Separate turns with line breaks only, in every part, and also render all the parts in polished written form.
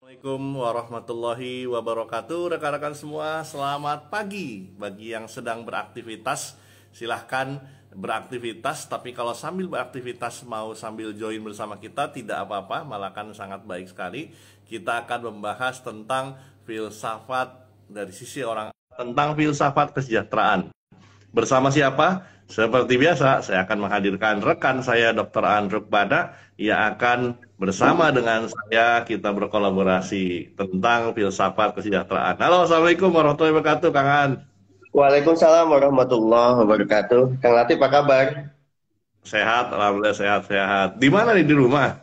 Assalamualaikum warahmatullahi wabarakatuh. Rekan-rekan semua, selamat pagi. Bagi yang sedang beraktivitas, silahkan beraktivitas. Tapi kalau sambil beraktivitas mau sambil join bersama kita, tidak apa-apa, malah kan sangat baik sekali. Kita akan membahas tentang filsafat dari sisi orang, tentang filsafat kesejahteraan. Bersama siapa? Seperti biasa, saya akan menghadirkan rekan saya, Dr. Andruk Bada. Ia akan bersama dengan saya, kita berkolaborasi tentang filsafat kesejahteraan. Halo, Assalamualaikum warahmatullahi wabarakatuh, Kang An.
Waalaikumsalam warahmatullahi wabarakatuh. Kang Latif, apa kabar?
Sehat, alhamdulillah sehat-sehat. Di mana nih, di rumah?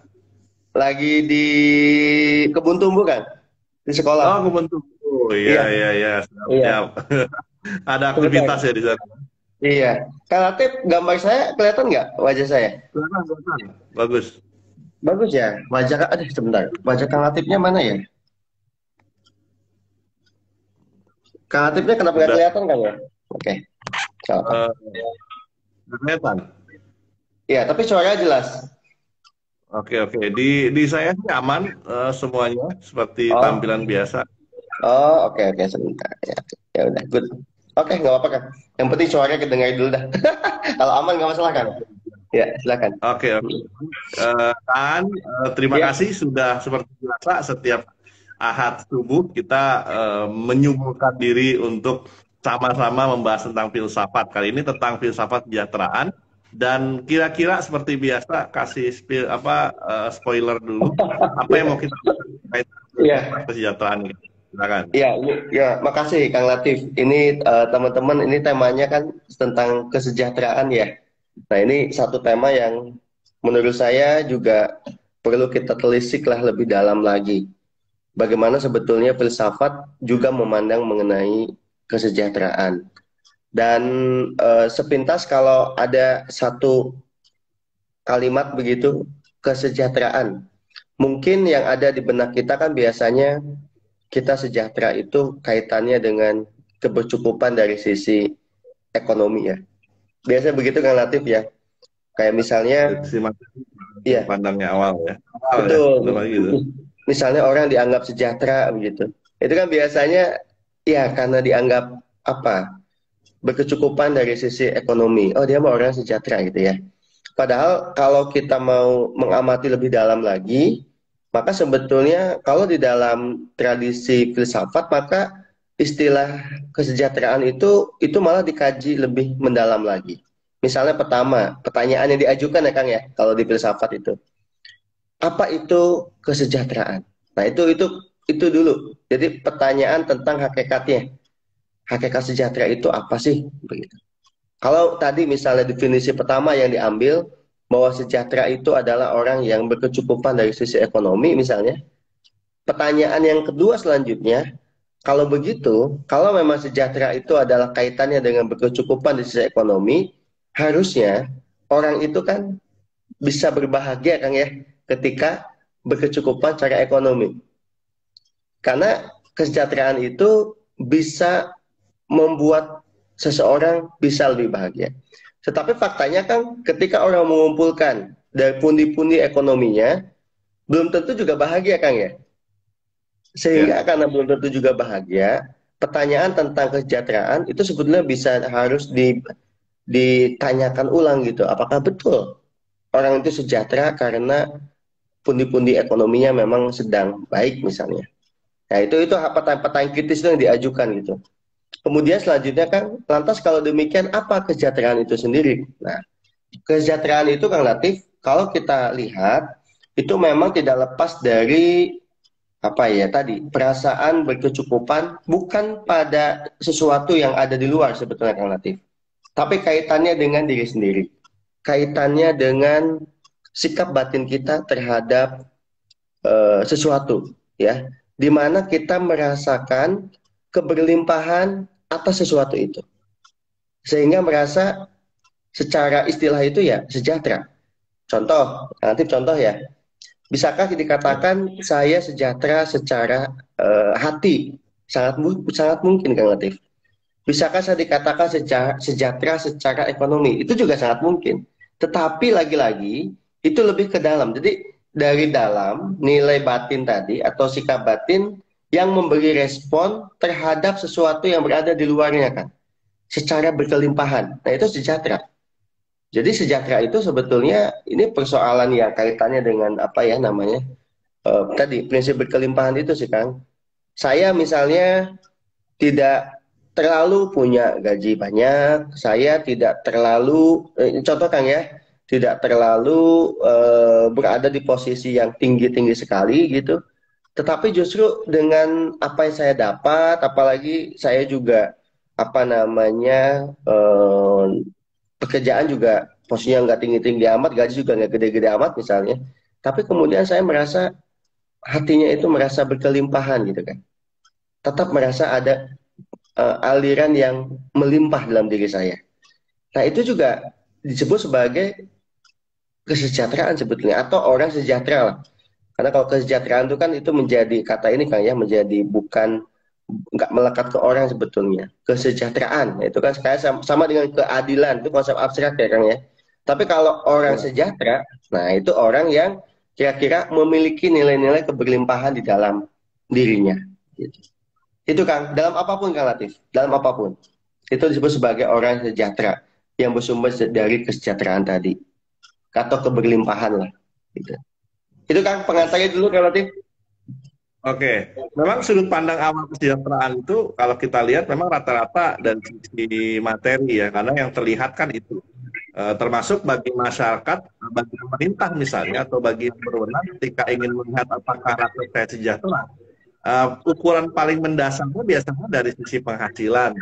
Lagi di kebun tumbuh kan? Di
Oh,
sekolah?
kebentuk. Oh, iya,
Iya,
iya, iya,
iya,
siap-siap. Ada aktivitas
sebentar.
ya di sana?
Iya. Kang Latif, gambar saya kelihatan nggak wajah saya?
Kelihatan, kelihatan. Bagus.
Bagus ya. Aduh, sebentar. Wajah Kang Latifnya mana ya? Kang Latifnya kenapa nggak
Udah
kelihatan kan ya? Oke, nggak apa.
eh, kelihatan.
Iya, tapi suaranya jelas.
Oke, oke. Di saya sih aman, semuanya seperti tampilan
Oh,
biasa.
oke, oke, sebentar. Ya, ya udah, good. Oke, nggak apa-apa kan. Yang penting suaranya kedengar dulu dah. Kalau aman nggak masalah kan? Ya, silakan.
Oke, oke. Terima
Ya.
kasih sudah seperti biasa setiap Ahad subuh kita menyuguhkan diri untuk sama-sama membahas tentang filsafat. Kali ini tentang filsafat kesejahteraan dan kira-kira seperti biasa kasih spoiler dulu apa yang mau kita bahas terkait dengan filsafat
Iya,
kesejahteraan ini. Silakan.
iya, ya, makasih Kang Latif. Ini teman-teman, ini temanya kan tentang kesejahteraan ya. Nah, ini satu tema yang menurut saya juga perlu kita telisik lah lebih dalam lagi. Bagaimana sebetulnya filsafat juga memandang mengenai kesejahteraan. Dan sepintas kalau ada satu kalimat begitu, kesejahteraan. Mungkin yang ada di benak kita kan biasanya kita sejahtera itu kaitannya dengan kebercukupan dari sisi ekonomi ya. Biasanya begitu kan Latif ya. Kayak misalnya,
Terima kasih sudut
iya,
pandangnya awal ya. Awal ya,
betul.
benar lagi gitu.
Misalnya orang dianggap sejahtera begitu. Itu kan biasanya ya karena dianggap apa? Berkecukupan dari sisi ekonomi. Oh, dia mau orang sejahtera gitu ya. Padahal kalau kita mau mengamati lebih dalam lagi, maka sebetulnya kalau di dalam tradisi filsafat, maka istilah kesejahteraan itu malah dikaji lebih mendalam lagi. Misalnya pertama, pertanyaan yang diajukan ya Kang ya, kalau di filsafat itu, apa itu kesejahteraan? Nah, itu dulu. Jadi pertanyaan tentang hakikatnya. Hakikat sejahtera itu apa sih? Begitu. Kalau tadi misalnya definisi pertama yang diambil bahwa sejahtera itu adalah orang yang berkecukupan dari sisi ekonomi misalnya, pertanyaan yang kedua selanjutnya, kalau begitu, kalau memang sejahtera itu adalah kaitannya dengan berkecukupan di sisi ekonomi, harusnya orang itu kan bisa berbahagia kan ya ketika berkecukupan secara ekonomi. Karena kesejahteraan itu bisa membuat seseorang bisa lebih bahagia. Tetapi faktanya kan ketika orang mengumpulkan dari pundi-pundi ekonominya, belum tentu juga bahagia Kang ya.
Ya.
Sehingga karena belum tentu juga bahagia, pertanyaan tentang kesejahteraan itu sebetulnya bisa harus ditanyakan ulang gitu. Apakah betul orang itu sejahtera karena pundi-pundi ekonominya memang sedang baik misalnya. Nah, itu pertanyaan-pertanyaan kritis itu yang diajukan gitu. Kemudian selanjutnya kan, lantas kalau demikian apa kesejahteraan itu sendiri? Nah, kesejahteraan itu Kang Latif, kalau kita lihat itu memang tidak lepas dari apa ya tadi perasaan berkecukupan bukan pada sesuatu yang ada di luar sebetulnya Kang Latif, tapi kaitannya dengan diri sendiri, kaitannya dengan sikap batin kita terhadap sesuatu ya, di mana kita merasakan keberlimpahan atas sesuatu itu sehingga merasa secara istilah itu ya sejahtera. Contoh, nanti contoh ya. Bisakah dikatakan saya sejahtera secara hati? Sangat mungkin Kang Latif. Bisakah saya dikatakan sejahtera secara ekonomi? Itu juga sangat mungkin. Tetapi lagi-lagi itu lebih ke dalam. Jadi dari dalam nilai batin tadi atau sikap batin yang memberi respon terhadap sesuatu yang berada di luarnya kan, secara berkelimpahan. Nah itu sejahtera. Jadi sejahtera itu sebetulnya ini persoalan yang kaitannya dengan apa ya namanya tadi prinsip berkelimpahan itu sih Kang. Saya misalnya tidak terlalu punya gaji banyak, saya tidak terlalu, contoh Kang ya, tidak terlalu berada di posisi yang tinggi-tinggi sekali gitu. Tetapi justru dengan apa yang saya dapat, apalagi saya juga apa namanya pekerjaan juga posisinya nggak tinggi-tinggi amat, gaji juga nggak gede-gede amat misalnya. Tapi kemudian saya merasa hatinya itu merasa berkelimpahan gitu kan. Tetap merasa ada aliran yang melimpah dalam diri saya. Nah, itu juga disebut sebagai kesejahteraan sebetulnya atau orang sejahtera lah. Karena kalau kesejahteraan itu kan itu menjadi kata ini Kang ya menjadi bukan nggak melekat ke orang sebetulnya. Kesejahteraan itu kan kayak sama dengan keadilan itu konsep abstrak ya Kang ya. Tapi kalau orang
Ya.
sejahtera, nah itu orang yang kira-kira memiliki nilai-nilai keberlimpahan di dalam dirinya. Gitu. Itu Kang, dalam apapun Kang Latif, dalam apapun. Itu disebut sebagai orang sejahtera yang bersumber dari kesejahteraan tadi atau keberlimpahan lah. Gitu. Itu Kang pengantarnya dulu Kang Latif.
Oke, memang sudut pandang awal kesejahteraan itu kalau kita lihat memang rata-rata dari sisi materi ya, karena yang terlihat kan itu. Termasuk bagi masyarakat, bagi pemerintah misalnya, atau bagi yang berwenang ketika ingin melihat apakah rakyat saya sejahtera, ukuran paling mendasarnya biasanya dari sisi penghasilan,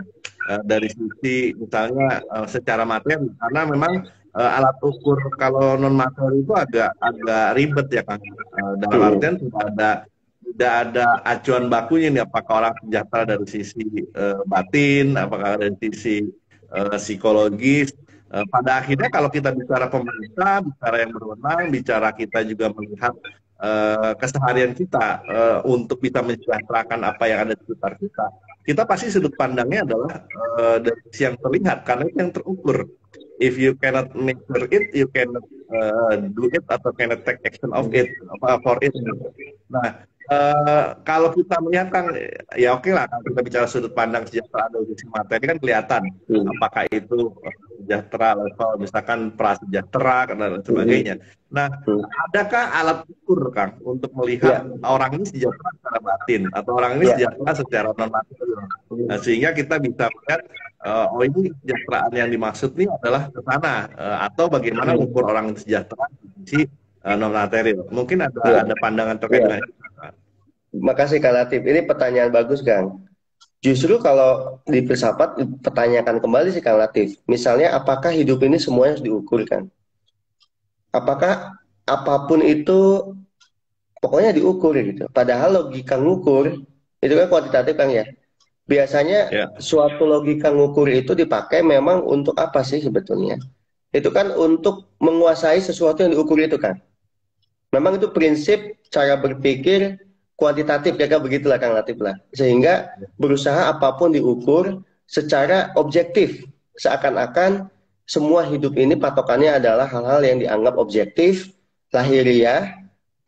dari sisi misalnya secara materi, karena memang alat ukur kalau non materi itu agak ribet ya kan, dalam artian tidak ada acuan bakunya nih apakah orang sejahtera dari sisi batin, apakah dari sisi psikologis. Pada akhirnya kalau kita bicara pemerintah, bicara yang berwenang, bicara kita juga melihat keseharian kita untuk bisa mensejahterakan apa yang ada di sekitar kita, kita pasti sudut pandangnya adalah dari sisi yang terlihat karena itu yang terukur. If you cannot measure it, you cannot do it atau cannot take action of it for it. Nah, kalau kita melihat kan, ya oke lah, kalau kita bicara sudut pandang sejahtera dari sisi materi kan kelihatan apakah itu sejahtera level misalkan prasejahtera dan lain sebagainya. Nah, adakah alat ukur Kang untuk melihat orang ini sejahtera secara batin atau orang ini sejahtera secara non materi? Nah, sehingga kita bisa melihat oh ini kesejahteraan yang dimaksud ini adalah ke sana atau bagaimana ukur orang sejahtera di sisi non materi. Mungkin ada pandangan terkait dengan itu.
Makasih Kak Latif. Ini pertanyaan bagus, Kang. Justru kalau di filsafat pertanyakan kembali sih Kang Latif. Misalnya, apakah hidup ini semuanya harus diukurkan? Apakah apapun itu pokoknya diukur gitu? Padahal logika ngukur itu kan kuantitatif Kang ya. Biasanya suatu logika ngukur itu dipakai memang untuk apa sih sebetulnya? Itu kan untuk menguasai sesuatu yang diukur itu kan. Memang itu prinsip cara berpikir kuantitatif ya kan begitulah Kang Latif lah. Sehingga berusaha apapun diukur secara objektif. Seakan-akan semua hidup ini patokannya adalah hal-hal yang dianggap objektif, lahiriah,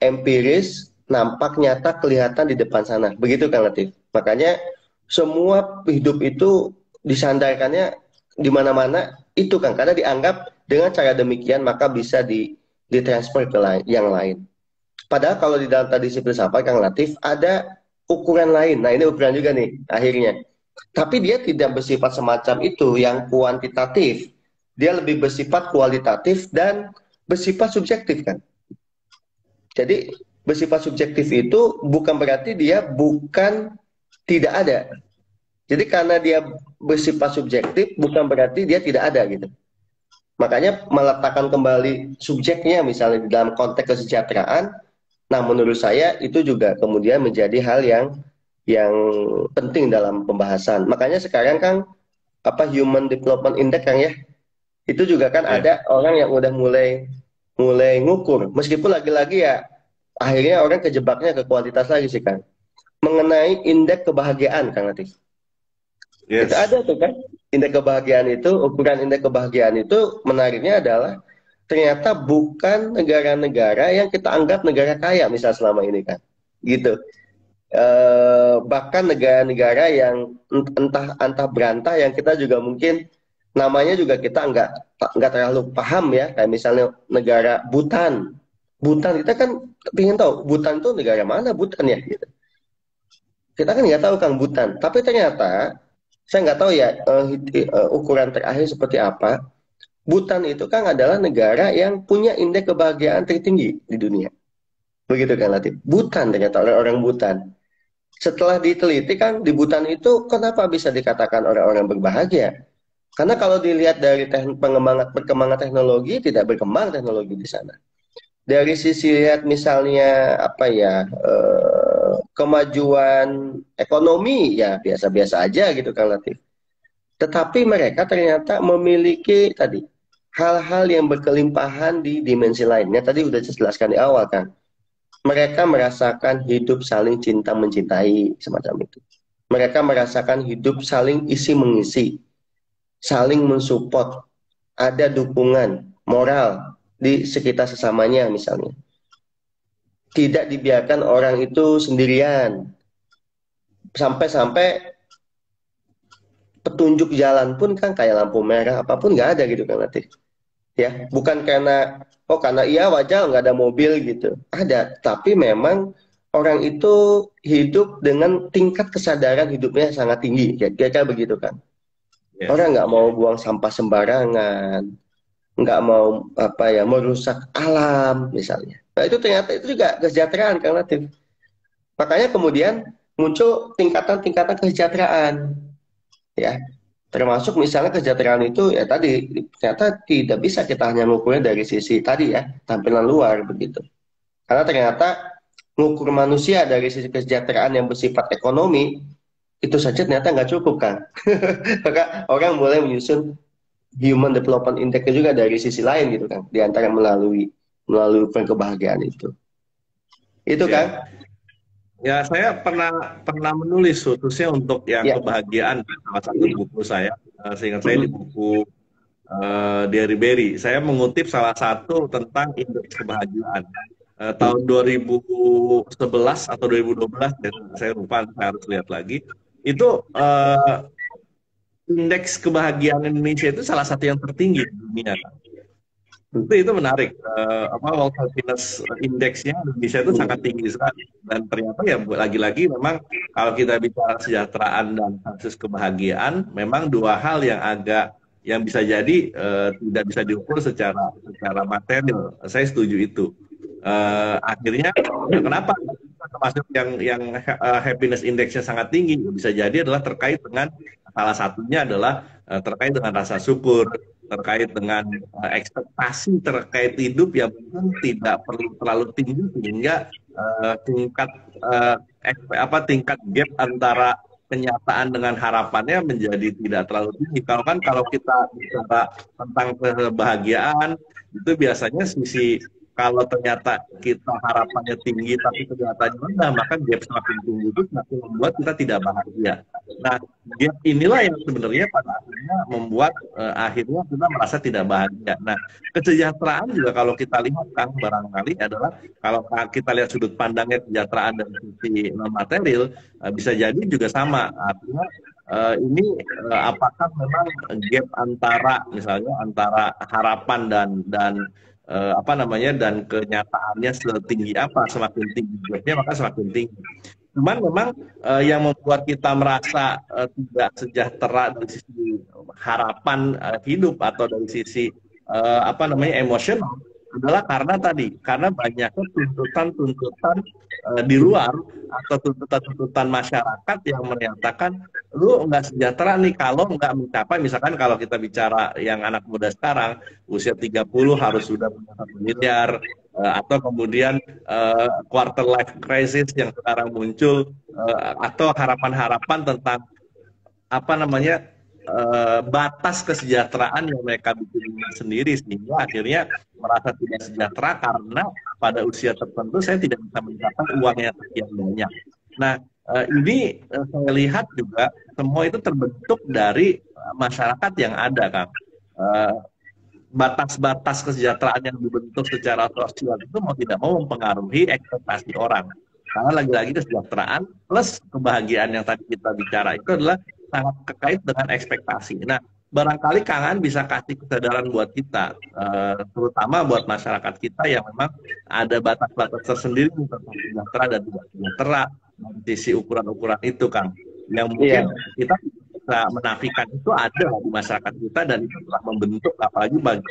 empiris, nampak nyata kelihatan di depan sana. Begitu Kang Latif. Makanya semua hidup itu disandarkannya di mana-mana itu kan karena dianggap dengan cara demikian maka bisa ditransfer ke yang lain. Padahal kalau di dalam tradisi filsafat Kang Latif ada ukuran lain. Nah ini ukuran juga nih akhirnya. Tapi dia tidak bersifat semacam itu yang kuantitatif. Dia lebih bersifat kualitatif dan bersifat subjektif kan. Jadi bersifat subjektif itu bukan berarti dia bukan tidak ada. Jadi karena dia bersifat subjektif bukan berarti dia tidak ada gitu. Makanya meletakkan kembali subjeknya misalnya di dalam konteks kesejahteraan. Nah, menurut saya itu juga kemudian menjadi hal yang penting dalam pembahasan. Makanya sekarang kan apa Human Development Index Kang ya. Itu juga kan ada orang yang udah mulai ngukur. Meskipun lagi-lagi ya akhirnya orang kejebaknya ke kuantitas lagi sih Kang. Mengenai indeks kebahagiaan Kang Latif. Itu ada tuh kan. Indeks kebahagiaan itu, ukuran indeks kebahagiaan itu menariknya adalah ternyata bukan negara-negara yang kita anggap negara kaya misal selama ini kan, gitu. Bahkan negara-negara yang entah entah berantah yang kita juga mungkin namanya juga kita nggak terlalu paham ya, kayak misalnya negara Bhutan. Bhutan kita kan pengen tahu Bhutan itu negara mana Bhutan ya gitu. Kita kan nggak tahu Kang Bhutan, tapi ternyata saya nggak tahu ya ukuran terakhir seperti apa. Bhutan itu kan adalah negara yang punya indeks kebahagiaan tertinggi di dunia. Begitu kan Latif? Bhutan ternyata orang-orang Bhutan. Setelah diteliti kan di Bhutan itu kenapa bisa dikatakan orang-orang berbahagia? Karena kalau dilihat dari perkembangan teknologi tidak berkembang teknologi di sana. Dari sisi lihat misalnya apa ya kemajuan ekonomi ya biasa-biasa aja gitu kan Latif. Tetapi mereka ternyata memiliki tadi hal-hal yang berkelimpahan di dimensi lainnya. Tadi udah saya jelaskan di awal kan. Mereka merasakan hidup saling cinta mencintai semacam itu. Mereka merasakan hidup saling isi mengisi, saling mensupport, ada dukungan moral di sekitar sesamanya misalnya. Tidak dibiarkan orang itu sendirian. Sampai-sampai petunjuk jalan pun kan kayak lampu merah apapun nggak ada gitu kan nanti. Ya, bukan karena iya wajar nggak ada mobil gitu. Ada, tapi memang orang itu hidup dengan tingkat kesadaran hidupnya sangat tinggi, kira-kira begitu kan.
Yes.
Orang nggak mau buang sampah sembarangan, nggak mau apa ya merusak alam misalnya. Nah itu ternyata itu juga kesejahteraan kan Latif. Makanya kemudian muncul tingkatan-tingkatan kesejahteraan, ya. Termasuk misalnya kesejahteraan itu ya tadi ternyata tidak bisa kita hanya mengukurnya dari sisi tadi ya tampilan luar begitu. Karena ternyata mengukur manusia dari sisi kesejahteraan yang bersifat ekonomi itu saja ternyata nggak cukup kan. Maka orang mulai menyusun Human Development Index juga dari sisi lain gitu kan, di antara melalui kebahagiaan itu. Itu
Ya.
kan?
Ya, saya pernah menulis khususnya untuk yang
Ya.
kebahagiaan salah satu buku saya. Seingat saya di buku Derry Berry. Saya mengutip salah satu tentang indeks kebahagiaan. Tahun 2011 atau 2012, saya lupa, saya harus lihat lagi. Itu indeks kebahagiaan Indonesia itu salah satu yang tertinggi di dunia. Itu menarik. World Happiness Index-nya Indonesia itu sangat tinggi sekali. Dan ternyata ya lagi-lagi memang kalau kita bicara kesejahteraan dan kasus kebahagiaan, memang dua hal yang bisa jadi tidak bisa diukur secara material. Saya setuju itu. Akhirnya kenapa termasuk yang happiness index-nya sangat tinggi bisa jadi adalah terkait dengan salah satunya adalah terkait dengan rasa syukur, terkait dengan ekspektasi terkait hidup yang mungkin tidak perlu terlalu tinggi sehingga tingkat tingkat gap antara kenyataan dengan harapannya menjadi tidak terlalu tinggi. Kalau kita bicara tentang kebahagiaan itu biasanya kalau ternyata kita harapannya tinggi tapi kenyataannya rendah, maka gap semakin tinggi itu semakin membuat kita tidak bahagia. Nah, gap inilah yang sebenarnya pada akhirnya membuat akhirnya kita merasa tidak bahagia. Nah, kesejahteraan juga kalau kita lihat Kang barangkali adalah kalau kita lihat sudut pandangnya kesejahteraan dari sisi non material bisa jadi juga sama. Artinya ini apakah memang gap antara misalnya antara harapan dan dan kenyataannya setinggi apa, semakin tinggi gapnya maka semakin tinggi. Cuman memang yang membuat kita merasa tidak sejahtera dari sisi harapan hidup atau dari sisi emosional adalah karena banyaknya tuntutan-tuntutan di luar atau tuntutan-tuntutan masyarakat yang menyatakan lu nggak sejahtera nih kalau nggak mencapai, misalkan kalau kita bicara yang anak muda sekarang usia 30 harus sudah punya 1 miliar, atau kemudian quarter life crisis yang sekarang muncul, atau harapan-harapan tentang batas kesejahteraan yang mereka bikin sendiri sehingga akhirnya merasa tidak sejahtera karena pada usia tertentu saya tidak bisa mencapai uang yang sekian banyak. Nah, ini saya lihat juga semua itu terbentuk dari masyarakat yang ada, Kang. batas-batas kesejahteraan yang dibentuk secara sosial itu mau tidak mau mempengaruhi ekspektasi orang. Karena lagi-lagi kesejahteraan plus kebahagiaan yang tadi kita bicara itu adalah sangat terkait dengan ekspektasi. Nah, barangkali Kangen bisa kasih kesadaran buat kita, terutama buat masyarakat kita yang memang ada batas-batas tersendiri tentang sejahtera dan tidak sejahtera dari sisi ukuran-ukuran itu, Kang. Yang mungkin
Iya,
kita bisa menafikan itu ada di masyarakat kita dan itu telah membentuk, apalagi bagi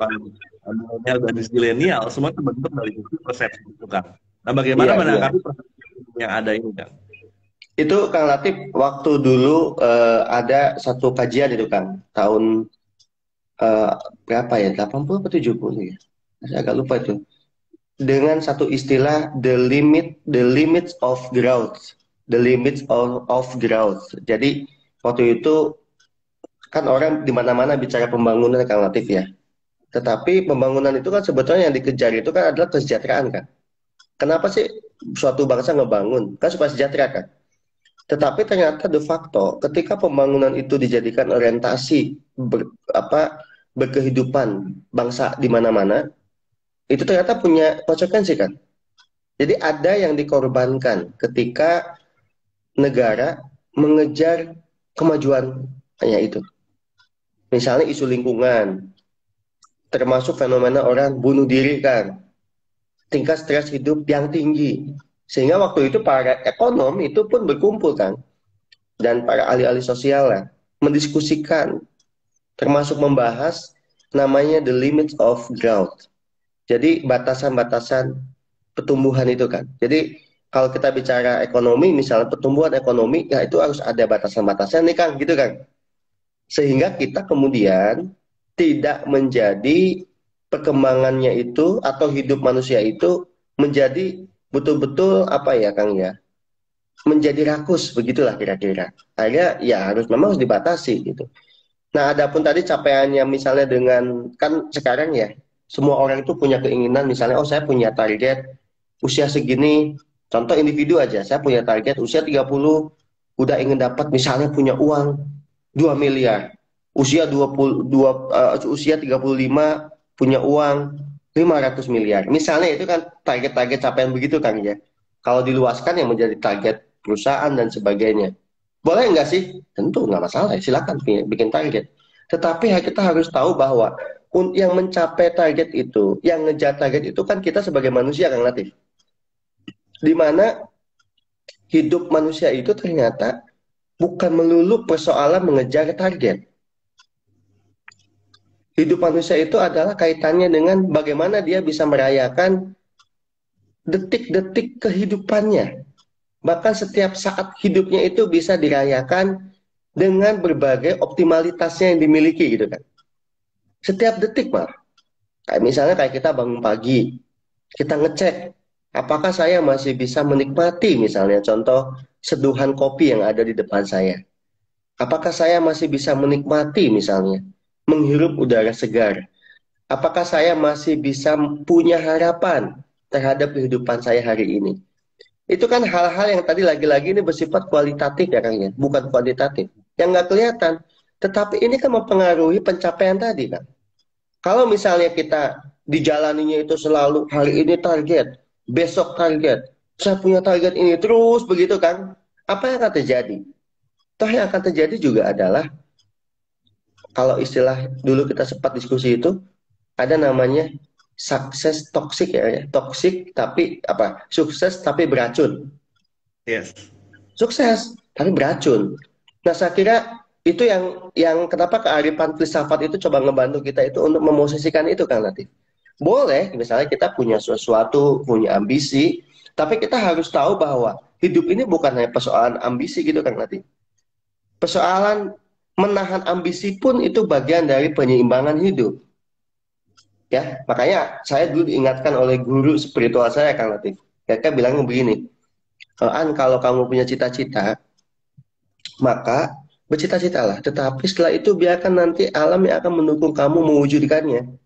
milenial dan zilenial, semua terbentuk dari sisi persepsi itu, Kang. Nah, bagaimana
iya, iya.
menanggapi persepsi yang ada ini, Kang?
Itu Kang Latif, waktu dulu ada satu kajian itu Kang, tahun eh, berapa ya? 80 atau 70 ya? Saya agak lupa itu. Dengan satu istilah the limits of growth. The limits of growth. Jadi waktu itu kan orang di mana-mana bicara pembangunan Kang Latif ya. Tetapi pembangunan itu kan sebetulnya yang dikejar itu kan adalah kesejahteraan kan. Kenapa sih suatu bangsa ngebangun? Kan supaya sejahtera kan. Tetapi ternyata de facto ketika pembangunan itu dijadikan orientasi berkehidupan bangsa di mana-mana, itu ternyata punya konsekuensi kan. Jadi ada yang dikorbankan ketika negara mengejar kemajuan hanya itu. Misalnya isu lingkungan, termasuk fenomena orang bunuh diri kan, tingkat stres hidup yang tinggi. Sehingga waktu itu para ekonom itu pun berkumpul kan, dan para ahli-ahli sosial lah, mendiskusikan, termasuk membahas namanya the limits of growth. Jadi batasan-batasan pertumbuhan itu kan. Jadi kalau kita bicara ekonomi, misalnya pertumbuhan ekonomi, ya itu harus ada batasan-batasan nih Kang, gitu kan. Sehingga kita kemudian tidak menjadi perkembangannya itu atau hidup manusia itu menjadi betul-betul apa ya Kang ya, menjadi rakus begitulah kira-kira. Akhirnya ya harus memang harus dibatasi gitu. Nah, adapun tadi capaiannya misalnya dengan kan sekarang ya semua orang itu punya keinginan misalnya oh saya punya target usia segini, contoh individu aja, saya punya target usia 30 udah ingin dapat misalnya punya uang 2 miliar. Usia 22 usia 35 punya uang 500 miliar. Misalnya itu kan target-target capaian begitu kan ya. Kalau diluaskan yang menjadi target perusahaan dan sebagainya. Boleh nggak sih? Tentu nggak masalah, silakan bikin target. Tetapi kita harus tahu bahwa yang mencapai target itu, yang ngejar target itu kan kita sebagai manusia Kang Latif. Di mana hidup manusia itu ternyata bukan melulu persoalan mengejar target. Hidup manusia itu adalah kaitannya dengan bagaimana dia bisa merayakan detik-detik kehidupannya. Bahkan setiap saat hidupnya itu bisa dirayakan dengan berbagai optimalitasnya yang dimiliki gitu kan. Setiap detik malah. Kayak misalnya kayak kita bangun pagi, kita ngecek apakah saya masih bisa menikmati misalnya contoh seduhan kopi yang ada di depan saya. Apakah saya masih bisa menikmati misalnya menghirup udara segar? Apakah saya masih bisa punya harapan terhadap kehidupan saya hari ini? Itu kan hal-hal yang tadi lagi-lagi ini bersifat kualitatif ya Kang ya, bukan kuantitatif. Yang nggak kelihatan. Tetapi ini kan mempengaruhi pencapaian tadi kan. Kalau misalnya kita dijalaninya itu selalu hari ini target, besok target, saya punya target ini terus begitu kan, apa yang akan terjadi? Toh yang akan terjadi juga adalah kalau istilah dulu kita sempat diskusi itu ada namanya sukses toksik ya, toksik tapi apa? Sukses tapi beracun.
Yes.
Sukses tapi beracun. Nah, saya kira itu yang kenapa kearifan filsafat itu coba ngebantu kita itu untuk memosisikan itu Kang Latif. Boleh, misalnya kita punya sesuatu, punya ambisi, tapi kita harus tahu bahwa hidup ini bukan hanya persoalan ambisi gitu Kang Latif. Persoalan menahan ambisi pun itu bagian dari penyeimbangan hidup. Ya, makanya saya dulu diingatkan oleh guru spiritual saya Kang Latif. Mereka bilang begini, An kalau kamu punya cita-cita, maka bercita-citalah. Tetapi setelah itu biarkan nanti alam yang akan mendukung kamu mewujudkannya.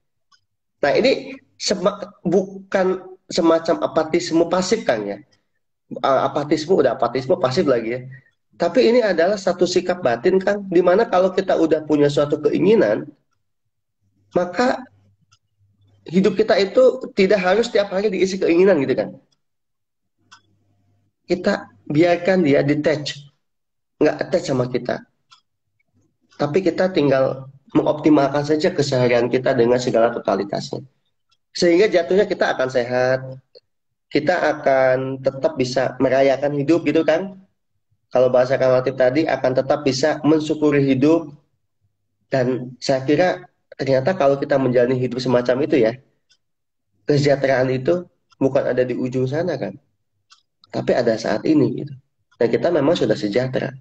Nah ini bukan semacam apatisme pasif kan ya. Apatisme udah apatisme pasif lagi ya. Tapi ini adalah satu sikap batin kan, dimana kalau kita udah punya suatu keinginan, maka hidup kita itu tidak harus tiap hari diisi keinginan gitu kan. Kita biarkan dia detach, nggak attach sama kita. Tapi kita tinggal mengoptimalkan saja keseharian kita dengan segala totalitasnya. Sehingga jatuhnya kita akan sehat, kita akan tetap bisa merayakan hidup gitu kan. Kalau bahasa Kang Latif tadi akan tetap bisa mensyukuri hidup. Dan saya kira ternyata kalau kita menjalani hidup semacam itu ya, kesejahteraan itu bukan ada di ujung sana kan, tapi ada saat ini gitu. Dan kita memang sudah sejahtera.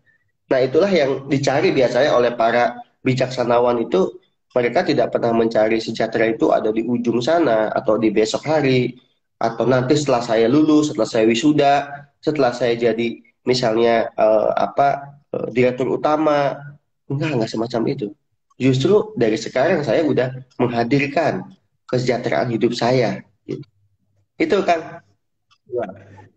Nah, itulah yang dicari biasanya oleh para bijaksanawan itu. Mereka tidak pernah mencari sejahtera itu ada di ujung sana, atau di besok hari, atau nanti setelah saya lulus, setelah saya wisuda, setelah saya jadi misalnya direktur utama. Enggak semacam itu. Justru dari sekarang saya udah menghadirkan kesejahteraan hidup saya. Gitu. Itu kan.
Ya.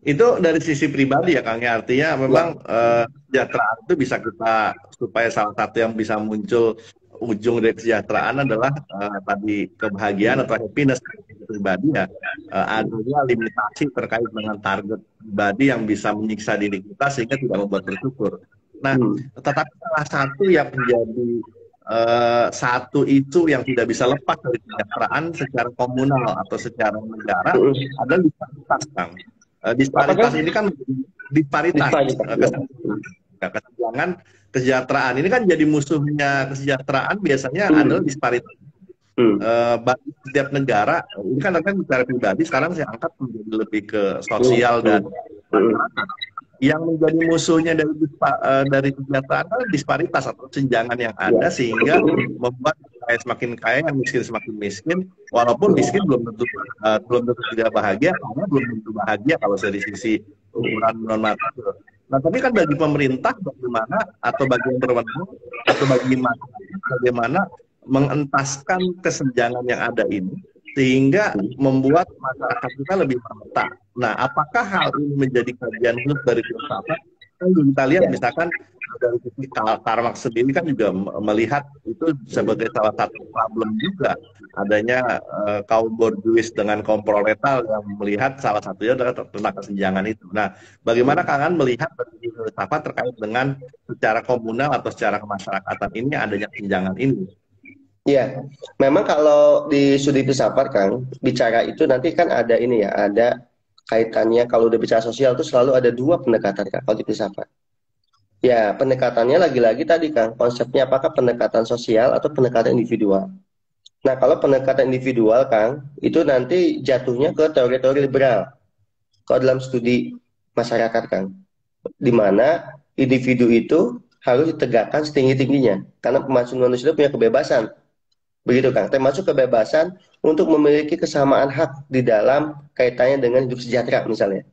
Itu dari sisi pribadi ya Kang, ya. Artinya
Ya,
memang kesejahteraan itu bisa kita, supaya salah satu yang bisa muncul ujung dari kesejahteraan adalah tadi kebahagiaan atau happiness pribadi ya. Adanya limitasi terkait dengan target pribadi yang bisa menyiksa diri kita sehingga tidak membuat bersyukur. Nah,
hmm.
tetapi salah satu yang menjadi satu itu yang tidak bisa lepas dari kesejahteraan secara komunal atau secara negara
Hmm.
adalah disparitas, Kang.
Apakah
Disparitas ini kan disparitas
disparitas? Ya.
kesenjangan kesejahteraan ini kan jadi musuhnya kesejahteraan biasanya adalah
Hmm.
disparitas.
Hmm.
Bagi setiap negara ini kan secara pribadi, sekarang saya angkat menjadi lebih ke
Hmm.
sosial dan
Hmm. Hmm.
yang menjadi musuhnya dari kesejahteraan adalah disparitas atau senjangan yang
Ya.
ada sehingga membuat kaya semakin kaya, yang miskin semakin miskin, walaupun miskin belum tentu tidak bahagia, karena belum tentu bahagia kalau dari sisi ukuran non material. Nah, tapi kan bagi pemerintah bagaimana, atau bagi yang berwenang, atau bagi masyarakat bagaimana mengentaskan kesenjangan yang ada ini sehingga membuat masyarakat kita lebih merata. Nah, apakah hal ini menjadi kajian khusus dari filsafat? Kan kita lihat
Ya.
misalkan dari sisi Karl Marx sendiri kan juga melihat itu sebagai salah satu problem juga, adanya kaum borjuis dengan kaum proletar yang melihat salah satunya adalah tentang kesenjangan itu. Nah, bagaimana Kangan melihat dari sisi filsafat terkait dengan secara komunal atau secara kemasyarakatan ini adanya kesenjangan ini?
Ya, memang kalau di studi filsafat Kang, bicara itu nanti kan ada ini ya, ada kaitannya kalau udah bicara sosial itu selalu ada dua pendekatan Kang, kalau di filsafat. Ya, pendekatannya lagi-lagi tadi Kang, konsepnya apakah pendekatan sosial atau pendekatan individual. Nah, kalau pendekatan individual Kang, itu nanti jatuhnya ke teori-teori liberal. Kalau dalam studi masyarakat Kang, di mana individu itu harus ditegakkan setinggi-tingginya, karena manusia itu punya kebebasan. Begitu Kang, termasuk kebebasan untuk memiliki kesamaan hak di dalam kaitannya dengan hidup sejahtera misalnya.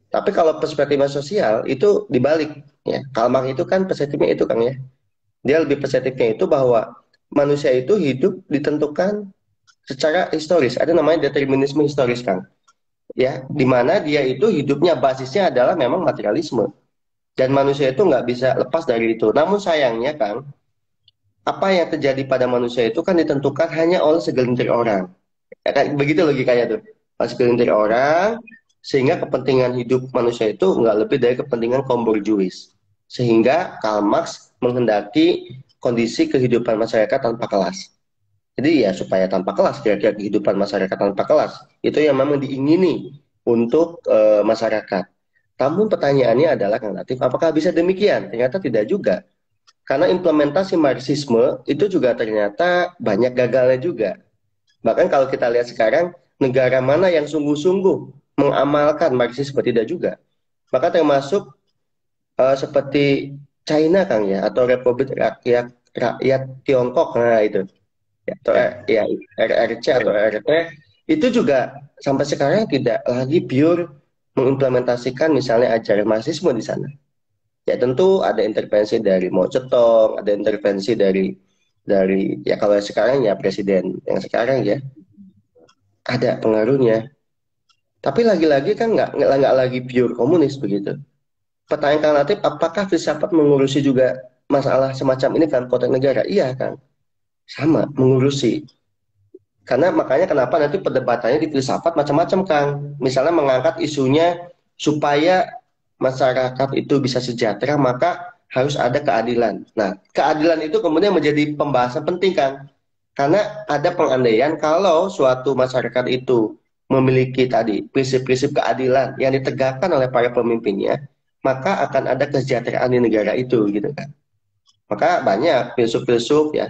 Tapi kalau perspektif sosial itu dibalik ya. Kalmar itu kan perspektifnya itu Kang ya. Dia lebih perspektifnya itu bahwa manusia itu hidup ditentukan secara historis. Ada namanya determinisme historis Kang. Ya, di mana dia itu hidupnya basisnya adalah memang materialisme. Dan manusia itu nggak bisa lepas dari itu. Namun sayangnya Kang, apa yang terjadi pada manusia itu kan ditentukan hanya oleh segelintir orang. Ya, kan? Begitu logikanya tuh. Oleh segelintir orang, sehingga kepentingan hidup manusia itu nggak lebih dari kepentingan kaum borjuis. Sehingga Karl Marx menghendaki kondisi kehidupan masyarakat tanpa kelas. Jadi ya supaya tanpa kelas, kira-kira kehidupan masyarakat tanpa kelas. Itu yang memang diingini untuk masyarakat. Namun pertanyaannya adalah Kang Latif, apakah bisa demikian? Ternyata tidak juga. Karena implementasi Marxisme itu juga ternyata banyak gagalnya juga. Bahkan kalau kita lihat sekarang, negara mana yang sungguh-sungguh mengamalkan Marxisme tidak juga. Maka termasuk seperti China Kang ya, atau Republik Rakyat Rakyat Tiongkok, nah itu. Ya, atau
Ya,
ya RRC atau
baik.
RT, itu juga sampai sekarang tidak lagi pure mengimplementasikan misalnya ajaran Marxisme di sana. Ya tentu ada intervensi dari Mao Zedong, ada intervensi dari ya kalau sekarang ya presiden yang sekarang ya ada pengaruhnya. Tapi lagi-lagi kan nggak lagi pure komunis begitu. Pertanyaan alternatif, apakah filsafat mengurusi juga masalah semacam ini kan konteks negara? Iya kan, sama mengurusi. Karena makanya kenapa nanti perdebatannya di filsafat macam-macam, Kang. Misalnya mengangkat isunya supaya masyarakat itu bisa sejahtera, maka harus ada keadilan. Nah, keadilan itu kemudian menjadi pembahasan penting, Kang. Karena ada pengandaian kalau suatu masyarakat itu memiliki tadi prinsip-prinsip keadilan yang ditegakkan oleh para pemimpinnya, maka akan ada kesejahteraan di negara itu, gitu kan. Maka banyak filsuf-filsuf ya,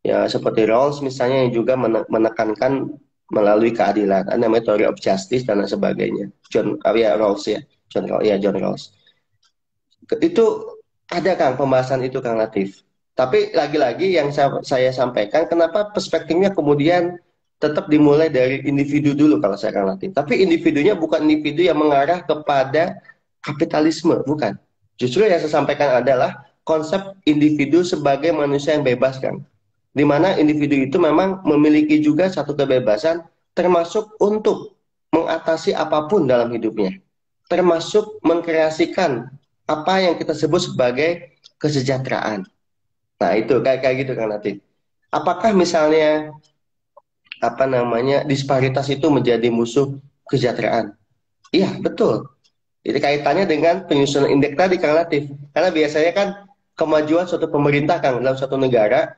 ya seperti Rawls misalnya yang juga menekankan melalui keadilan, ada namanya theory of justice dan lain sebagainya. Ya Rawls ya, John Rawls. Itu ada Kang pembahasan itu Kang Latif. Tapi lagi-lagi yang saya sampaikan, kenapa perspektifnya kemudian tetap dimulai dari individu dulu kalau saya Kang Latif. Tapi individunya bukan individu yang mengarah kepada kapitalisme, bukan. Justru yang saya sampaikan adalah konsep individu sebagai manusia yang bebas, Kang, di mana individu itu memang memiliki juga satu kebebasan, termasuk untuk mengatasi apapun dalam hidupnya, termasuk mengkreasikan apa yang kita sebut sebagai kesejahteraan. Nah itu kayak gitu kan nanti. Apakah misalnya apa namanya disparitas itu menjadi musuh kesejahteraan? Iya betul. Jadi kaitannya dengan penyusunan indeks tadi Kang Latif. Karena biasanya kan kemajuan suatu pemerintah Kang dalam suatu negara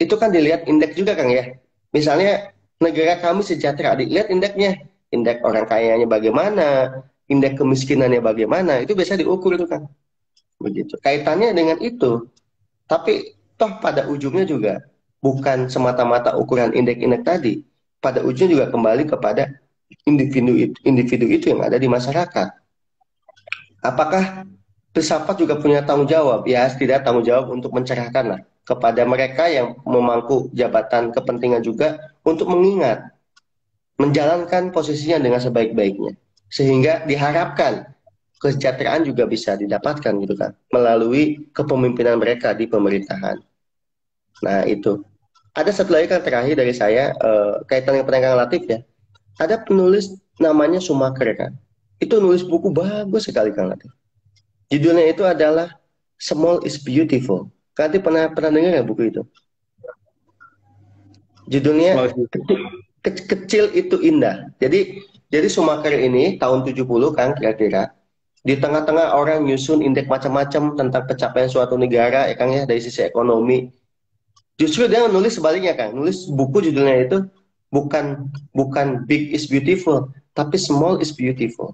itu kan dilihat indeks juga Kang ya. Misalnya negara kami sejahtera, dilihat indeksnya. Indeks orang kayanya bagaimana, indeks kemiskinannya bagaimana, itu biasa diukur itu Kang. Begitu. Kaitannya dengan itu. Tapi toh pada ujungnya juga bukan semata-mata ukuran indeks-indeks tadi. Pada ujungnya juga kembali kepada individu itu yang ada di masyarakat. Apakah filsafat juga punya tanggung jawab? Ya, tidak tanggung jawab untuk mencerahkan lah kepada mereka yang memangku jabatan kepentingan juga untuk mengingat, menjalankan posisinya dengan sebaik-baiknya. Sehingga diharapkan kesejahteraan juga bisa didapatkan gitu kan, melalui kepemimpinan mereka di pemerintahan. Nah itu. Ada satu lagi kan terakhir dari saya, kaitan dengan penegak relatif ya. Ada penulis namanya Schumacher kan. Itu nulis buku bagus sekali Kang Latif. Judulnya itu adalah Small is Beautiful. Kang Latif pernah dengar nggak buku itu? Judulnya Kecil itu Indah. Jadi Schumacher ini tahun 70 kan kira-kira. Di tengah-tengah orang nyusun indeks macam-macam tentang pencapaian suatu negara ya Kang ya dari sisi ekonomi. Justru dia nulis sebaliknya Kang. Nulis buku judulnya itu bukan Big is Beautiful, tapi Small is Beautiful.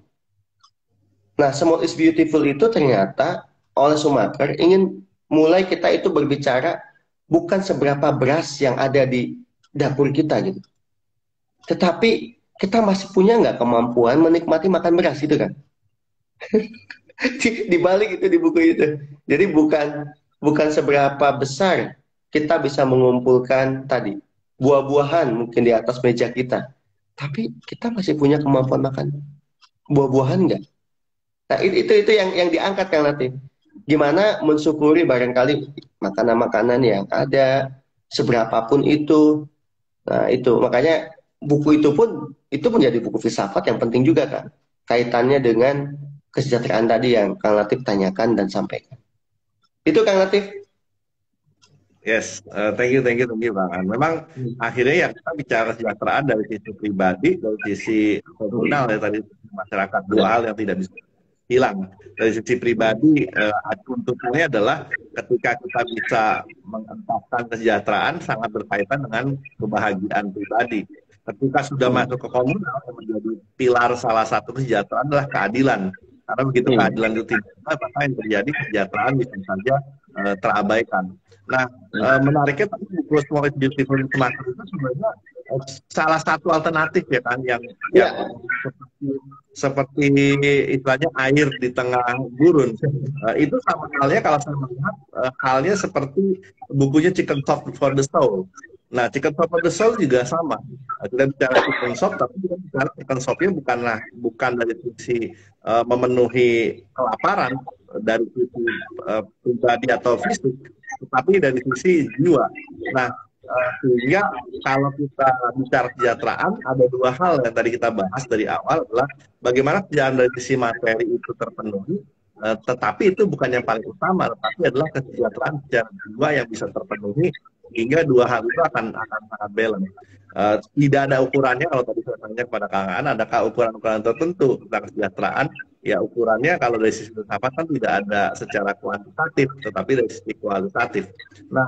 Nah, Small is Beautiful itu ternyata oleh Schumacher ingin mulai kita itu berbicara bukan seberapa beras yang ada di dapur kita gitu. Tetapi kita masih punya nggak kemampuan menikmati makan beras itu kan? Di balik itu di buku itu. Jadi bukan seberapa besar kita bisa mengumpulkan tadi buah-buahan mungkin di atas meja kita. Tapi kita masih punya kemampuan makan buah-buahan nggak? Nah, itu yang diangkat kan nanti. Gimana mensyukuri barangkali makanan-makanan yang ada, seberapapun itu. Nah, itu. Makanya buku itu pun menjadi buku filsafat yang penting juga kan. Kaitannya dengan kesejahteraan tadi yang Kang Latif tanyakan dan sampaikan. Itu Kang Latif.
Yes, thank you Bang An. Memang akhirnya yang kita bicara kesejahteraan dari sisi pribadi, dari sisi komunal ya tadi masyarakat, dua hal yang tidak bisa hilang. Dari sisi pribadi, untungnya adalah ketika kita bisa mengentaskan kesejahteraan sangat berkaitan dengan kebahagiaan pribadi. Ketika sudah masuk ke komunal, yang menjadi pilar salah satu kesejahteraan adalah keadilan. Karena begitu keadilan itu tidak ada, maka yang terjadi kesejahteraan bisa saja terabaikan. Nah, menariknya tadi buku Small is Beautiful Schumacher itu sebenarnya salah satu alternatif ya kan yang seperti istilahnya air di tengah gurun. Itu sama halnya kalau saya melihat halnya seperti bukunya Chicken Soup for the Soul. Nah, Chicken Soup for the Soul juga sama. Kita bicara chicken soup, tapi kita bicara chicken soupnya bukan dari sisi memenuhi kelaparan dari sisi pribadi atau fisik, tetapi dari sisi jiwa. Nah, sehingga kalau kita bicara kesejahteraan, ada dua hal yang tadi kita bahas dari awal adalah bagaimana kesejahteraan dari sisi materi itu terpenuhi, tetapi itu bukan yang paling utama, tetapi adalah kesejahteraan secara jiwa yang bisa terpenuhi sehingga dua hal itu akan sangat balance. Tidak ada ukurannya. Kalau tadi saya tanya kepada Kang Aan, adakah ukuran-ukuran tertentu tentang kesejahteraan? Ya ukurannya kalau dari sisi filsafat kan tidak ada secara kuantitatif, tetapi dari sisi kualitatif. Nah,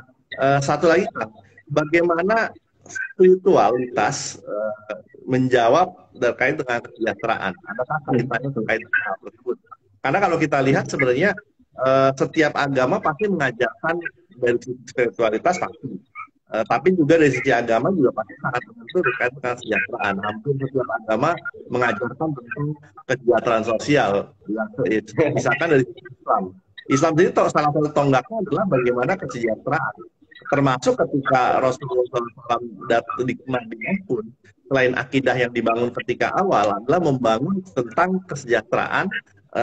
satu lagi Kang, bagaimana spiritualitas menjawab terkait dengan kesejahteraan? Adakah kaitannya terkait dengan hal tersebut? Karena kalau kita lihat sebenarnya setiap agama pasti mengajarkan dari sisi spiritualitas pasti. Tapi juga dari sisi agama juga pasti sangat tentu terkait dengan kesejahteraan. Hampir setiap agama mengajarkan tentang kesejahteraan sosial. Misalkan dari sisi Islam. Islam sendiri salah satu tonggaknya adalah bagaimana kesejahteraan. Termasuk ketika Rasulullah SAW di Madinah pun, selain akidah yang dibangun ketika awal adalah membangun tentang kesejahteraan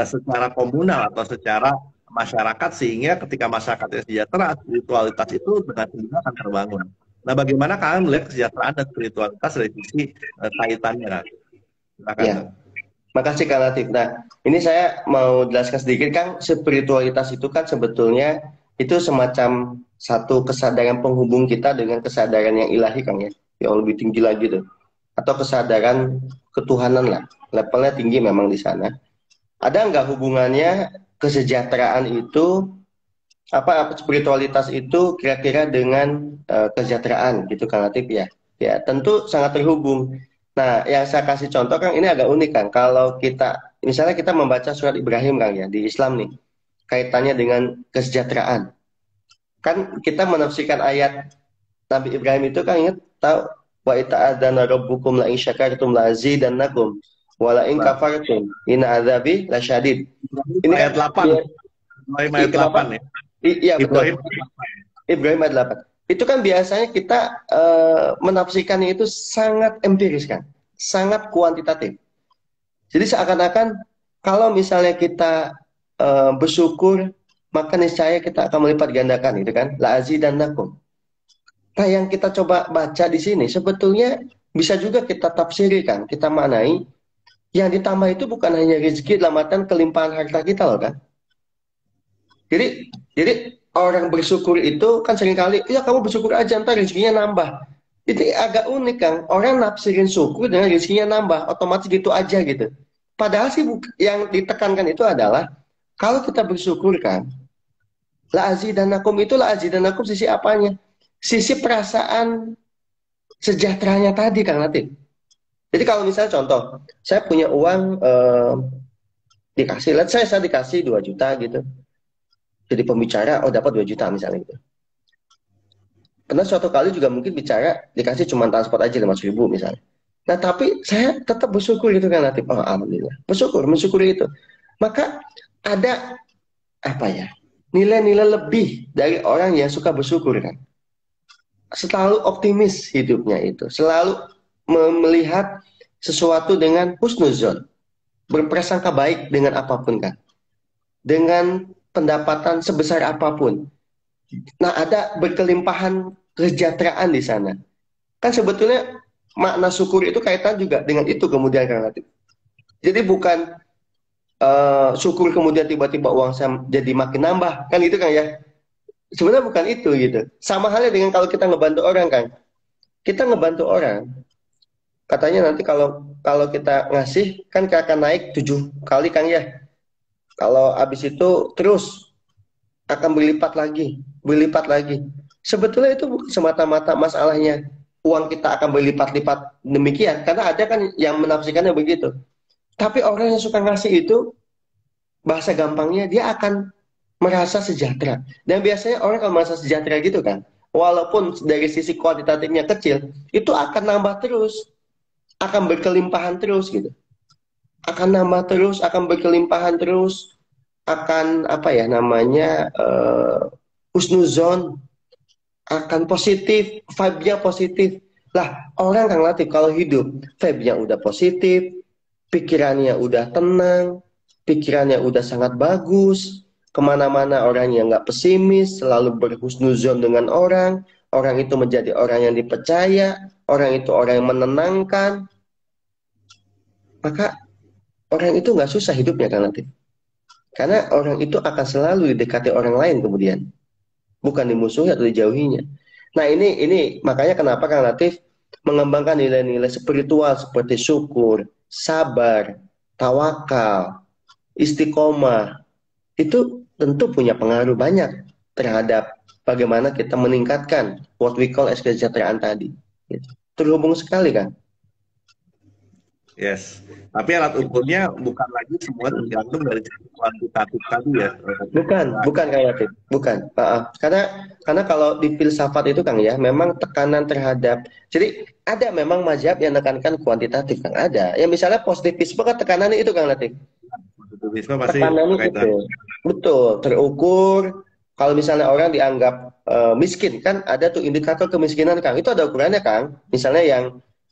secara komunal atau secara masyarakat, sehingga ketika masyarakat sejahtera, spiritualitas itu dengan sendirinya akan terbangun. Nah, bagaimana kalian melihat kesejahteraan dan spiritualitas dari sisi kaitannya? Silakan.
Ya, makasih Kang Latif. Nah, ini saya mau jelaskan sedikit, Kang. Spiritualitas itu kan sebetulnya itu semacam satu kesadaran penghubung kita dengan kesadaran yang ilahi, Kang, ya, yang lebih tinggi lagi tuh, atau kesadaran ketuhanan lah. Levelnya tinggi memang di sana. Ada nggak hubungannya kesejahteraan itu apa spiritualitas itu kira-kira dengan kesejahteraan gitu Kang Latif ya? Ya tentu sangat terhubung. Nah yang saya kasih contoh Kang ini agak unik Kang. Kalau kita misalnya kita membaca surat Ibrahim Kang ya di Islam nih kaitannya dengan kesejahteraan. Kan kita menafsirkan ayat Nabi Ibrahim itu kan ingat tahu wa ita'adzana rabbukum la in syakartum la azidannakum wala in kafartum inna adzabi lasyadid. Ini
ayat
kan
8. Ibrahim ayat 8 ya.
Iya betul. Ibrahim ayat 8. Itu kan biasanya kita menafsirkannya itu sangat empiris kan, sangat kuantitatif. Jadi seakan-akan kalau misalnya kita bersyukur maka niscaya kita akan melipat gandakan itu kan, la azidannakum. Nah, yang kita coba baca di sini sebetulnya bisa juga kita tafsirkan, kita maknai yang ditambah itu bukan hanya rezeki dalam artian kelimpahan harta kita loh kan. Jadi orang bersyukur itu kan seringkali, ya kamu bersyukur aja ntar rezekinya nambah. Ini agak unik Kang, orang nafsirin syukur dengan rezekinya nambah, otomatis gitu aja gitu. Padahal sih yang ditekankan itu adalah kalau kita bersyukur kan, la azidanakum itu la azidanakum sisi apanya? Sisi perasaan sejahteranya tadi Kang Latif. Jadi kalau misalnya contoh, saya punya uang dikasih, saya dikasih 2 juta gitu. Jadi pembicara, oh dapat 2 juta misalnya gitu. Karena suatu kali juga mungkin bicara dikasih cuma transport aja 500.000 misalnya. Nah tapi saya tetap bersyukur gitu kan Latif. Oh alhamdulillah. Mensyukuri itu. Maka ada apa ya? Nilai-nilai lebih dari orang yang suka bersyukur kan. Selalu optimis hidupnya itu. Selalu melihat sesuatu dengan husnuzon. Berprasangka baik dengan apapun kan. Dengan pendapatan sebesar apapun. Nah, ada berkelimpahan kesejahteraan di sana. Kan sebetulnya makna syukur itu kaitan juga dengan itu kemudian Kang Latif. Jadi bukan syukur kemudian tiba-tiba uang saya jadi makin nambah. Kan itu Kang ya. Sebenarnya bukan itu gitu. Sama halnya dengan kalau kita ngebantu orang kan. Kita ngebantu orang. Katanya nanti kalau kita ngasih kan akan naik 7 kali Kang ya. Kalau habis itu terus akan berlipat lagi. Sebetulnya itu bukan semata-mata masalahnya uang kita akan berlipat-lipat demikian, karena ada kan yang menafsirkannya begitu. Tapi orang yang suka ngasih itu, bahasa gampangnya dia akan merasa sejahtera. Dan biasanya orang kalau merasa sejahtera gitu kan, walaupun dari sisi kuantitatifnya kecil, itu akan nambah terus, akan berkelimpahan terus gitu. Akan nambah terus, akan berkelimpahan terus, akan apa ya namanya husnuzon, akan positif, vibe-nya positif. Lah orang Kang Latif kalau hidup vibe-nya udah positif, pikirannya udah tenang, pikirannya udah sangat bagus, kemana-mana orang yang nggak pesimis, selalu berhusnuzon dengan orang itu menjadi orang yang dipercaya, orang itu orang yang menenangkan, maka orang itu nggak susah hidupnya Kang Latif. Karena orang itu akan selalu didekati orang lain kemudian. Bukan dimusuhi atau dijauhinya. Nah, ini makanya kenapa Kang Latif mengembangkan nilai-nilai spiritual seperti syukur, sabar, tawakal, istiqomah itu tentu punya pengaruh banyak terhadap bagaimana kita meningkatkan what we call as kesejahteraan tadi. Gitu. Terhubung sekali kan?
Yes. Tapi alat ukurnya bukan lagi semua tergantung dari sisi kuantitatif tadi ya.
Bukan Kang Latif, bukan. Karena kalau di filsafat itu Kang ya, memang tekanan terhadap. Jadi ada memang mazhab yang menekankan kuantitatif Kang, ada. Ya misalnya positivisme kan tekanannya itu Kang Latif.
Positivisme pasti
Tekanannya
berkaitan.
itu. Betul, terukur. Kalau misalnya orang dianggap miskin kan ada tuh indikator kemiskinan Kang. Itu ada ukurannya Kang. Misalnya yang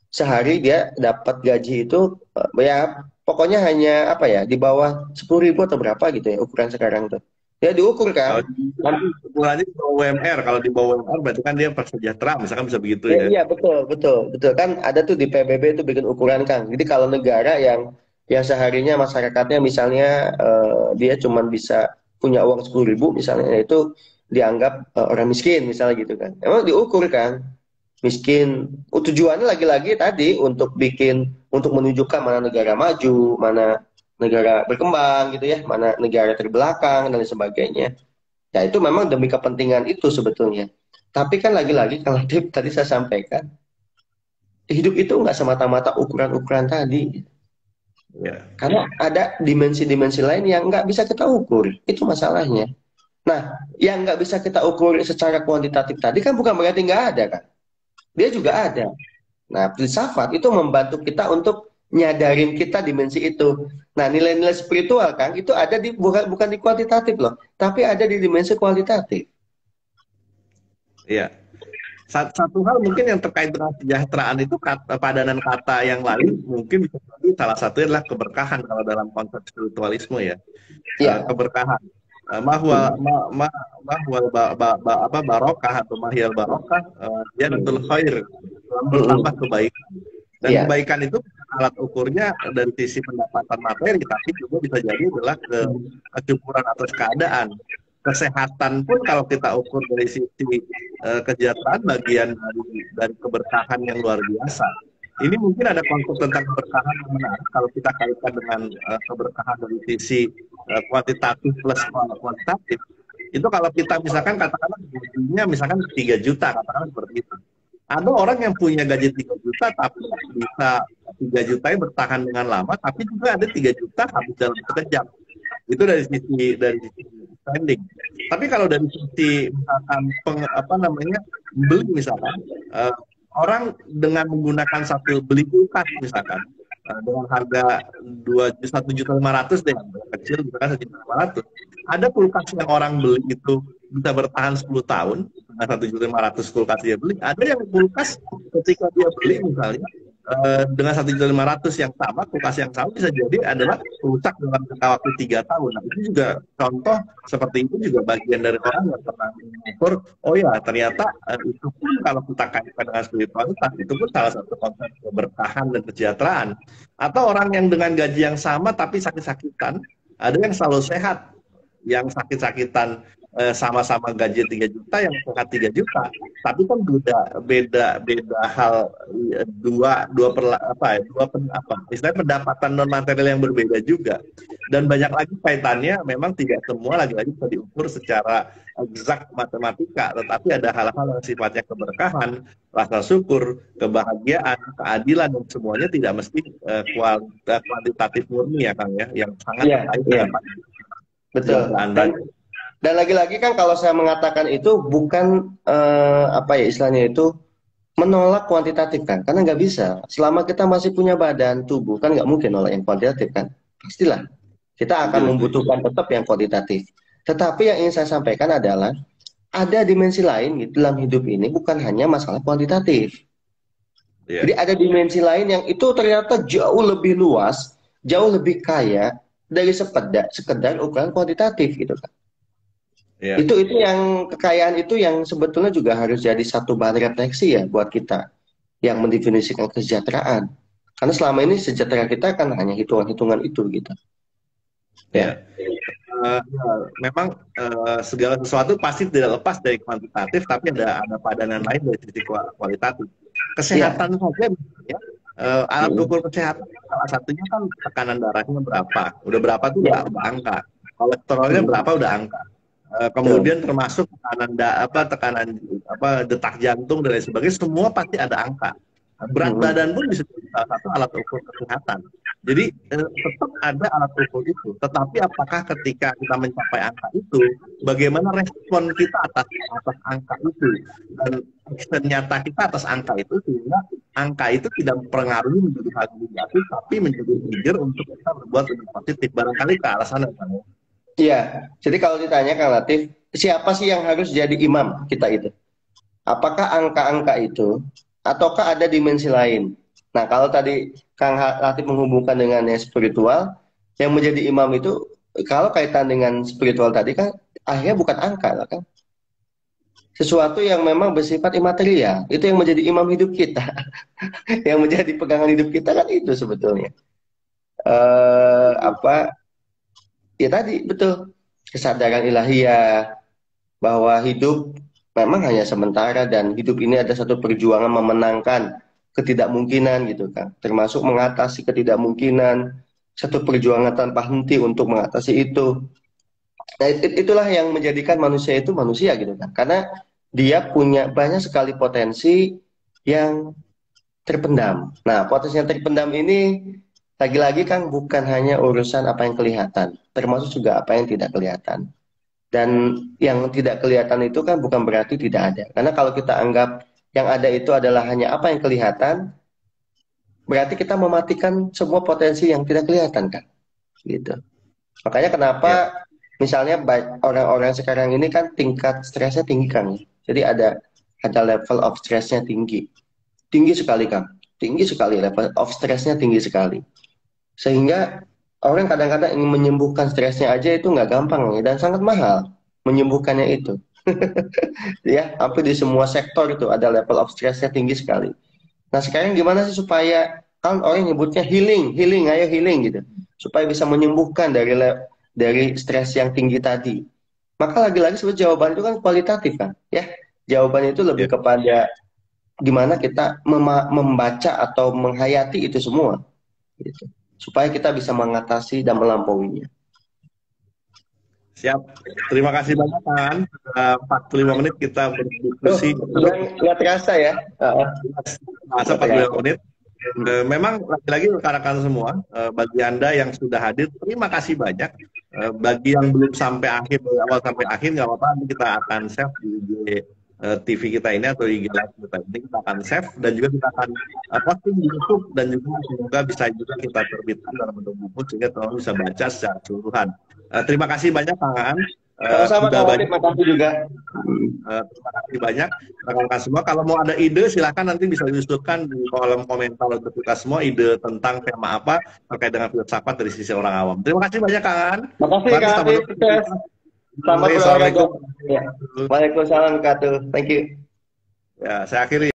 sehari dia dapat gaji itu ya pokoknya hanya apa ya di bawah 10.000 atau berapa gitu ya ukuran sekarang tuh. Ya diukur
Kalau
Kang.
ukurannya di bawah UMR, kalau di bawah UMR berarti kan dia prasejahtera, misalkan bisa begitu
Ya,
ya.
iya betul kan ada tuh di PBB itu bikin ukuran Kang. Jadi kalau negara yang seharinya masyarakatnya misalnya dia cuma bisa punya uang 10.000 misalnya itu dianggap orang miskin misalnya gitu kan. Emang diukur kan miskin. Tujuannya lagi-lagi tadi untuk menunjukkan mana negara maju, mana negara berkembang gitu ya, mana negara terbelakang dan lain sebagainya. Ya itu memang demi kepentingan itu sebetulnya. Tapi kan lagi-lagi kalau tadi saya sampaikan, hidup itu nggak semata-mata ukuran-ukuran tadi.
Ya.
Karena ada dimensi-dimensi lain yang nggak bisa kita ukur. Itu masalahnya. Nah, yang nggak bisa kita ukur secara kuantitatif tadi kan bukan berarti nggak ada kan. Dia juga ada. Nah, filsafat itu membantu kita untuk nyadarin kita dimensi itu. Nah, nilai-nilai spiritual kan itu ada bukan di kuantitatif loh, tapi ada di dimensi kualitatif.
Iya. Satu hal mungkin yang terkait dengan kesejahteraan itu padanan kata yang lain mungkin bisa jadi salah satunya adalah keberkahan kalau dalam konsep spiritualisme ya.
Ya.
Keberkahan. Mahwal mahwal barokah atau mahyal barokah dia natul khair, bertambah kebaikan. Dan
Ya.
kebaikan itu alat ukurnya dari sisi pendapatan materi, tapi juga bisa jadi adalah kecukuran atas keadaan. Kesehatan pun kalau kita ukur dari sisi kesejahteraan bagian dari keberkahan yang luar biasa. Ini mungkin ada konsep tentang keberkahan yang menarik kalau kita kaitkan dengan keberkahan dari sisi kuantitatif plus kuantitatif. Itu kalau kita misalkan katakanlah gajinya misalkan 3 juta, katakanlah seperti itu. Ada orang yang punya gaji 3 juta tapi bisa 3 jutanya bertahan dengan lama, tapi juga ada 3 juta habis dalam sekejap. Itu dari sisi spending. Tapi kalau dari sisi misalkan beli misalkan orang dengan menggunakan satu beli kulkas misalkan dengan harga 1.500.000 deh, kecil misalkan 1.500.000. Ada kulkas yang orang beli itu bisa bertahan 10 tahun dengan 1.500.000 kulkas dia beli. Ada yang kulkas ketika dia beli misalnya dengan 1.500.000 yang sama, kulkas yang sama bisa jadi adalah rusak dalam jangka waktu 3 tahun. Nah, itu juga contoh seperti itu juga bagian dari orang yang pernah mengukur, oh ya ternyata itu pun kalau kita kaitkan dengan spiritualitas, itu pun salah satu konsep keberkahan dan kesejahteraan. Atau orang yang dengan gaji yang sama tapi sakit-sakitan, ada yang selalu sehat, yang sakit-sakitan sama-sama gaji 3 juta, yang sehat 3 juta, tapi kan beda hal, istilahnya pendapatan non material yang berbeda juga, dan banyak lagi kaitannya. Memang tidak semua lagi-lagi bisa diukur secara exact matematika, tetapi ada hal-hal yang sifatnya keberkahan, rasa syukur, kebahagiaan, keadilan, dan semuanya tidak mesti kuantitatif murni ya Kang ya, yang sangat terkait dengan
betul.
Anda.
Dan lagi-lagi kan kalau saya mengatakan itu bukan istilahnya itu menolak kuantitatif kan, karena nggak bisa. Selama kita masih punya badan tubuh kan nggak mungkin nolak yang kuantitatif kan, pastilah kita akan membutuhkan tetap yang kuantitatif. Tetapi yang ingin saya sampaikan adalah ada dimensi lain gitu dalam hidup ini, bukan hanya masalah kuantitatif. Jadi ada dimensi lain yang itu ternyata jauh lebih luas, jauh lebih kaya dari sekedar ukuran kuantitatif gitu kan. Itu yang kekayaan itu yang sebetulnya juga harus jadi satu bahan refleksi ya buat kita yang mendefinisikan kesejahteraan. Karena selama ini sejahtera kita kan hanya hitungan-hitungan itu gitu.
Ya.
Ya.
Ya, memang segala sesuatu pasti tidak lepas dari kuantitatif, tapi ada padanan lain dari sisi kualitatif.
Iya.
Kesehatan saja, misalnya, alat
Mm.
ukur kesehatan salah satunya kan tekanan darahnya berapa, udah berapa tuh
Ya.
udah angka, kolesterolnya
Mm.
berapa udah angka.
Betul.
Kemudian termasuk tekanan detak jantung dan lain sebagainya, semua pasti ada angka. Berat
Mm.
badan pun bisa jadi salah satu alat ukur kesehatan. Jadi tetap ada alat ukur itu. Tetapi apakah ketika kita mencapai angka itu, bagaimana respon kita atas angka itu dan action nyata kita atas angka itu, sehingga angka itu tidak mempengaruhi menjadi hal negatif, tapi menjadi trigger untuk kita berbuat lebih positif. Barangkali ke arah sana, Bang.
Iya. Jadi kalau ditanya Kang Latif, siapa sih yang harus jadi imam kita itu? Apakah angka-angka itu, ataukah ada dimensi lain? Nah, kalau tadi Kang Latif menghubungkan dengan yang spiritual, yang menjadi imam itu, kalau kaitan dengan spiritual tadi kan, akhirnya bukan angka lah kan. Sesuatu yang memang bersifat imaterial, itu yang menjadi imam hidup kita. Yang menjadi pegangan hidup kita kan itu sebetulnya. Apa, ya tadi, betul. Kesadaran ilahiyah, bahwa hidup memang hanya sementara dan hidup ini ada satu perjuangan memenangkan ketidakmungkinan gitu kan, termasuk mengatasi ketidakmungkinan, satu perjuangan tanpa henti untuk mengatasi itu. Nah, itulah yang menjadikan manusia itu manusia gitu kan, karena dia punya banyak sekali potensi yang terpendam. Nah, potensi yang terpendam ini lagi-lagi kan bukan hanya urusan apa yang kelihatan, termasuk juga apa yang tidak kelihatan. Dan yang tidak kelihatan itu kan bukan berarti tidak ada. Karena kalau kita anggap yang ada itu adalah hanya apa yang kelihatan, berarti kita mematikan semua potensi yang tidak kelihatan kan. Gitu. Makanya kenapa
Ya.
misalnya orang-orang sekarang ini kan tingkat stresnya tinggi kan. Jadi ada level of stresnya tinggi. Tinggi sekali kan. Tinggi sekali level of stresnya tinggi sekali. Sehingga orang kadang-kadang ingin menyembuhkan stresnya aja itu nggak gampang dan sangat mahal menyembuhkannya itu. Ya, hampir di semua sektor itu ada level of stressnya tinggi sekali. Nah, sekarang gimana sih supaya kan orang nyebutnya healing, healing, ayo healing gitu, supaya bisa menyembuhkan dari stres yang tinggi tadi. Maka lagi-lagi sebetulnya jawaban itu kan kualitatif kan, ya. Jawaban itu lebih
Ya.
kepada gimana kita membaca atau menghayati itu semua, gitu. Supaya kita bisa mengatasi dan melampauinya.
Siap. Terima kasih banyak kan. 45 menit kita
Tuh,
berdiskusi.
nggak terasa ya.
Masa
Nggak
45
terasa.
menit. Memang lagi-lagi rekan-rekan semua, bagi Anda yang sudah hadir, terima kasih banyak. Bagi yang belum sampai akhir, dari awal sampai akhir, nggak apa-apa, nanti kita akan save di IG TV kita ini atau IG live kita ini, kita akan save dan juga kita akan posting di YouTube dan juga semoga bisa juga kita terbitkan dalam bentuk buku sehingga teman-teman bisa baca secara keseluruhan. Terima kasih banyak Kang Aan.
Sama-sama
Sudah
Kang
banyak.
Latif, makasih juga.
Terima kasih banyak rekan-rekan semua. Kalau mau ada ide, silahkan nanti bisa diusulkan di kolom komentar untuk kita semua ide tentang tema apa terkait dengan filsafat dari sisi orang awam. Terima kasih banyak Kang Aan.
Makasih Kang Latif, sukses. Selamat berolahraga.
Assalamualaikum.
Ya. Waalaikumsalam warahmatullahi wabarakatuh. Thank you.
Ya, saya akhiri.